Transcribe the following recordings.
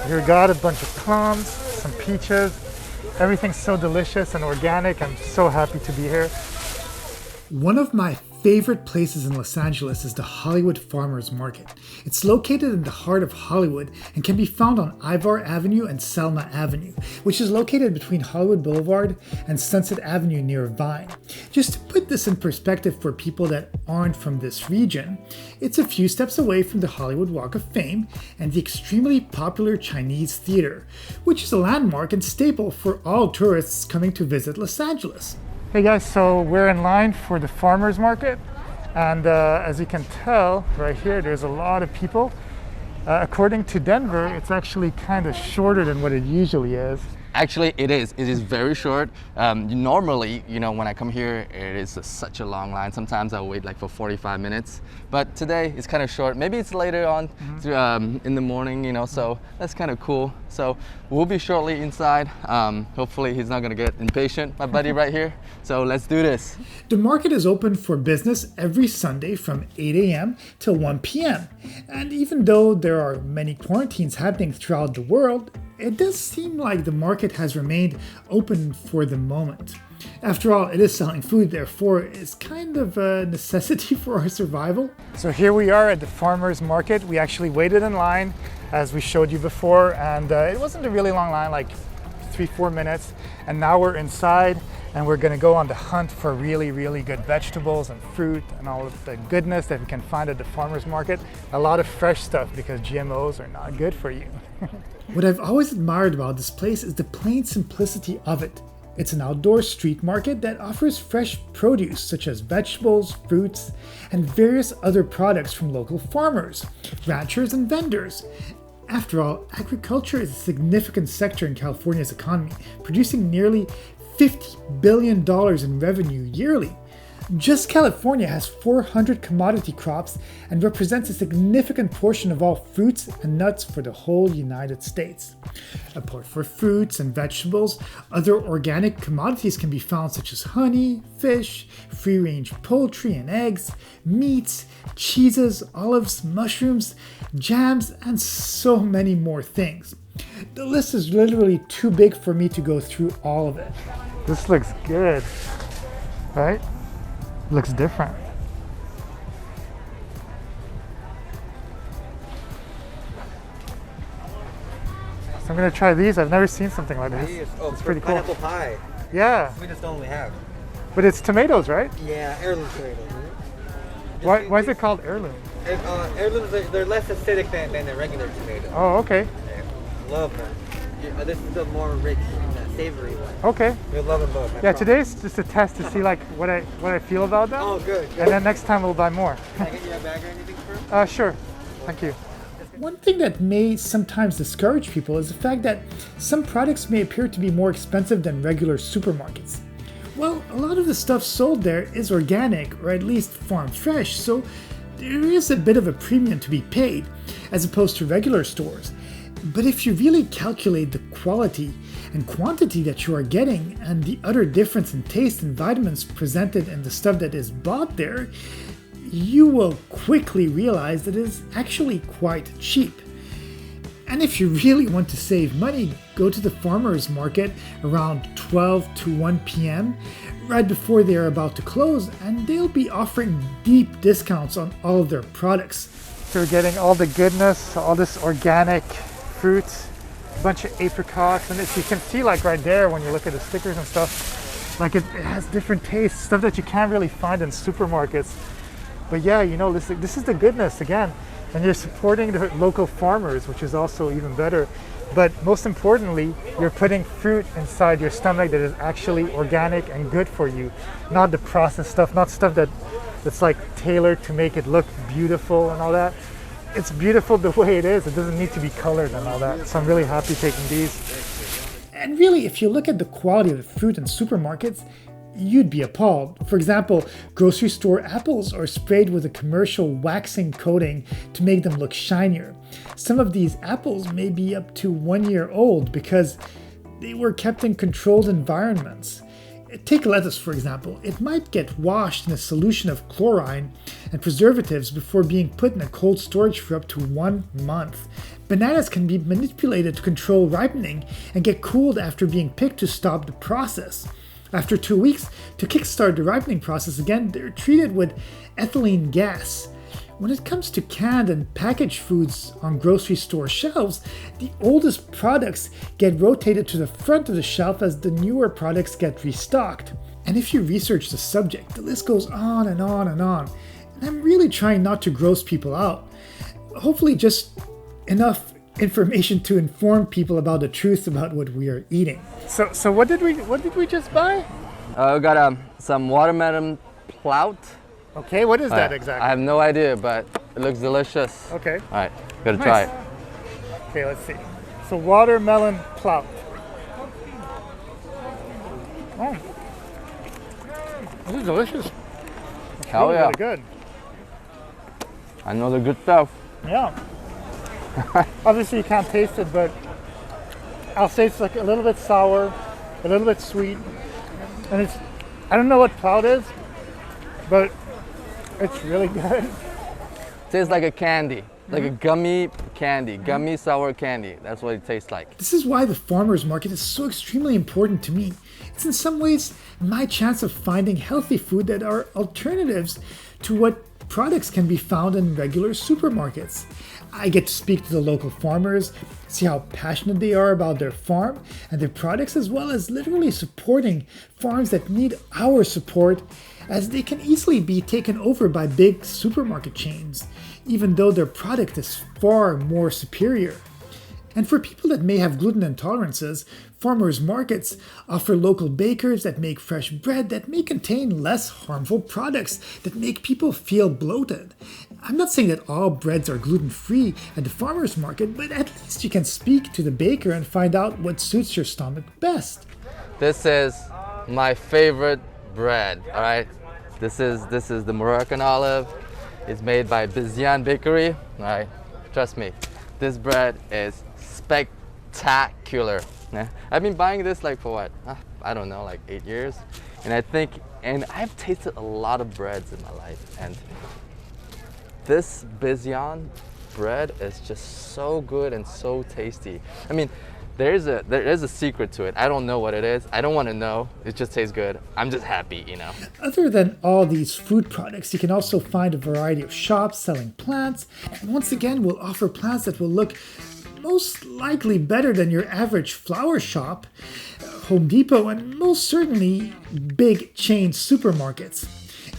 Here we got a bunch of plums, some peaches. Everything's so delicious and organic. I'm so happy to be here. One of my favorite places in Los Angeles is the Hollywood Farmers Market. It's located in the heart of Hollywood and can be found on Ivar Avenue and Selma Avenue, which is located between Hollywood Boulevard and Sunset Avenue near Vine. Just to put this in perspective for people that aren't from this region, it's a few steps away from the Hollywood Walk of Fame and the extremely popular Chinese Theater, which is a landmark and staple for all tourists coming to visit Los Angeles. Hey guys, so we're in line for the farmers market, and as you can tell right here, there's a lot of people. According to Denver, it's actually kind of shorter than what it usually is. Actually, it is. It is very short. Normally, when I come here, it is such a long line. Sometimes I'll wait like for 45 minutes. But today, it's kind of short. Maybe it's later on in the morning, so that's kind of cool. So we'll be shortly inside. Hopefully, he's not going to get impatient, my buddy right here. So let's do this. The market is open for business every Sunday from 8 a.m. till 1 p.m. And even though there are many quarantines happening throughout the world, it does seem like the market has remained open for the moment. After all, it is selling food, therefore it's kind of a necessity for our survival. So here we are at the farmers market. We actually waited in line as we showed you before, and it wasn't a really long line, like 3-4 minutes. And now we're inside and we're gonna go on the hunt for really, really good vegetables and fruit and all of the goodness that we can find at the farmers market. A lot of fresh stuff because GMOs are not good for you. What I've always admired about this place is the plain simplicity of it. It's an outdoor street market that offers fresh produce such as vegetables, fruits, and various other products from local farmers, ranchers, and vendors. After all, agriculture is a significant sector in California's economy, producing nearly $50 billion in revenue yearly. Just California has 400 commodity crops and represents a significant portion of all fruits and nuts for the whole United States. Apart from fruits and vegetables, other organic commodities can be found such as honey, fish, free-range poultry and eggs, meats, cheeses, olives, mushrooms, jams, and so many more things. The list is literally too big for me to go through all of it. This looks good, right? Looks different. So I'm gonna try these. I've never seen something like this. Oh, it's pretty cool. Pineapple pie. Yeah. We just don't only have. But it's tomatoes, right? Yeah, heirloom tomatoes. Why is it called heirloom? Heirlooms, they're less acidic than the regular tomato. Oh, okay. Yeah, love them. Yeah, this is the more rich and savory one. Okay. You'll love them both. Yeah, today's just a test to see like what I feel about them. Oh, good. And then next time we'll buy more. Can I get you a bag or anything first? Sure. Thank you. One thing that may sometimes discourage people is the fact that some products may appear to be more expensive than regular supermarkets. Well, a lot of the stuff sold there is organic, or at least farm fresh, so there is a bit of a premium to be paid, as opposed to regular stores. But if you really calculate the quality and quantity that you are getting and the utter difference in taste and vitamins presented in the stuff that is bought there, you will quickly realize that it is actually quite cheap. And if you really want to save money, go to the farmers market around 12 to 1 p.m. right before they are about to close, and they'll be offering deep discounts on all of their products. So we're getting all the goodness, all this organic fruit, a bunch of apricots, and if you can see like right there when you look at the stickers and stuff, like it has different tastes, stuff that you can't really find in supermarkets. But yeah, this is the goodness again. And you're supporting the local farmers, which is also even better. But most importantly, you're putting fruit inside your stomach that is actually organic and good for you. Not the processed stuff, not stuff that's like tailored to make it look beautiful and all that. It's beautiful the way it is. It doesn't need to be colored and all that. So I'm really happy taking these. And really, if you look at the quality of the fruit in supermarkets, you'd be appalled. For example, grocery store apples are sprayed with a commercial waxing coating to make them look shinier. Some of these apples may be up to 1 year old because they were kept in controlled environments. take lettuce for example. It might get washed in a solution of chlorine and preservatives before being put in a cold storage for up to 1 month. Bananas can be manipulated to control ripening and get cooled after being picked to stop the process. After 2 weeks, to kickstart the ripening process again, they're treated with ethylene gas. When it comes to canned and packaged foods on grocery store shelves, the oldest products get rotated to the front of the shelf as the newer products get restocked. And if you research the subject, the list goes on and on and on. And I'm really trying not to gross people out. Hopefully just enough information to inform people about the truth about what we are eating. So what did we just buy? We got some watermelon plout. Okay, what is that exactly? I have no idea, but it looks delicious. Okay. All right, gotta try it. Okay, let's see. So watermelon plout. Oh, this is delicious. It's Hell really, yeah. really good. I know the good stuff. Yeah. Obviously you can't taste it, but I'll say it's like a little bit sour, a little bit sweet, and I don't know what plout is, but it's really good. Tastes like a candy, like a gummy candy, gummy sour candy. That's what it tastes like. This is why the farmer's market is so extremely important to me. It's in some ways my chance of finding healthy food that are alternatives to what products can be found in regular supermarkets. I get to speak to the local farmers, see how passionate they are about their farm and their products, as well as literally supporting farms that need our support, as they can easily be taken over by big supermarket chains, even though their product is far more superior. And for people that may have gluten intolerances, farmers markets offer local bakers that make fresh bread that may contain less harmful products that make people feel bloated. I'm not saying that all breads are gluten-free at the farmers market, but at least you can speak to the baker and find out what suits your stomach best. This is my favorite bread, all right? This is the Moroccan olive. It's made by Blvd Bakery, all right? Trust me, this bread is spectacular. Yeah. I've been buying this like for what? I don't know, like 8 years. And I've tasted a lot of breads in my life. And this Blvd bread is just so good and so tasty. I mean, there is a secret to it. I don't know what it is. I don't want to know. It just tastes good. I'm just happy, you know. Other than all these food products, you can also find a variety of shops selling plants. And once again, we'll offer plants that will look most likely better than your average flower shop, Home Depot, and most certainly big chain supermarkets.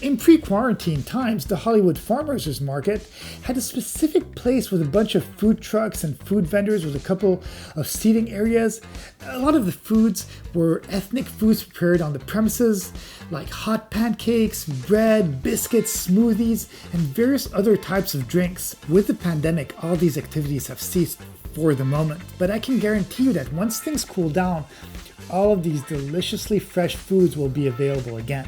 In pre-quarantine times, the Hollywood Farmers Market had a specific place with a bunch of food trucks and food vendors with a couple of seating areas. A lot of the foods were ethnic foods prepared on the premises, like hot pancakes, bread, biscuits, smoothies, and various other types of drinks. With the pandemic, all these activities have ceased for the moment, but I can guarantee you that once things cool down, all of these deliciously fresh foods will be available again.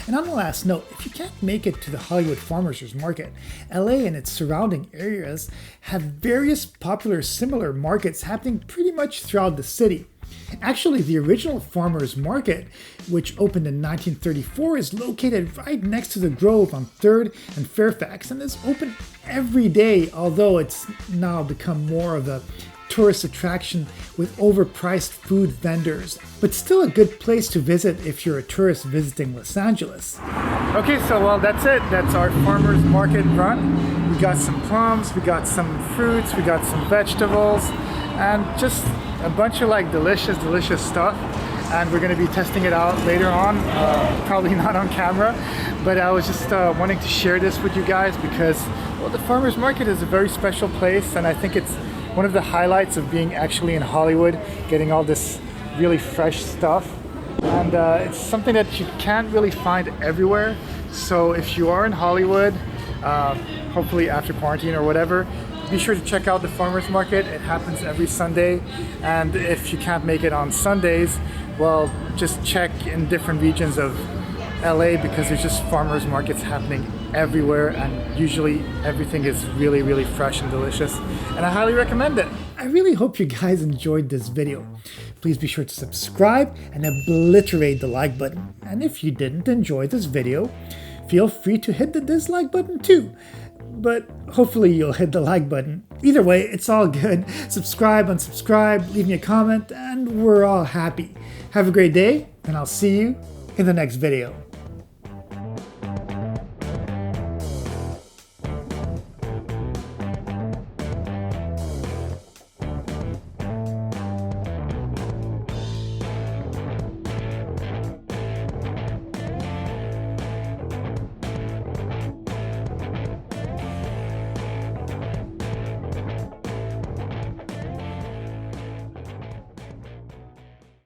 And on the last note, if you can't make it to the Hollywood Farmers Market, LA and its surrounding areas have various popular similar markets happening pretty much throughout the city. Actually, the original Farmers Market, which opened in 1934, is located right next to the Grove on 3rd and Fairfax and is open every day, although it's now become more of a tourist attraction with overpriced food vendors, but still a good place to visit if you're a tourist visiting Los Angeles. Okay, so well, that's it. That's our farmers market run. We got some plums, we got some fruits, we got some vegetables, and just a bunch of like delicious stuff. And we're going to be testing it out later on, probably not on camera, but I was just wanting to share this with you guys because, well, the farmers market is a very special place, and I think it's one of the highlights of being actually in Hollywood, getting all this really fresh stuff. And it's something that you can't really find everywhere. So if you are in Hollywood, hopefully after quarantine or whatever, be sure to check out the farmers market. It happens every Sunday. And if you can't make it on Sundays, well, just check in different regions of LA because there's just farmers markets happening everywhere, and usually everything is really fresh and delicious, and I highly recommend it. I really hope you guys enjoyed this video. Please please be sure to subscribe and obliterate the like button. And if you didn't enjoy this video, feel free to hit the dislike button too. But hopefully you'll hit the like button. Either way, it's all good. Subscribe, unsubscribe, leave me a comment, and we're all happy. Have a great day, and I'll see you in the next video.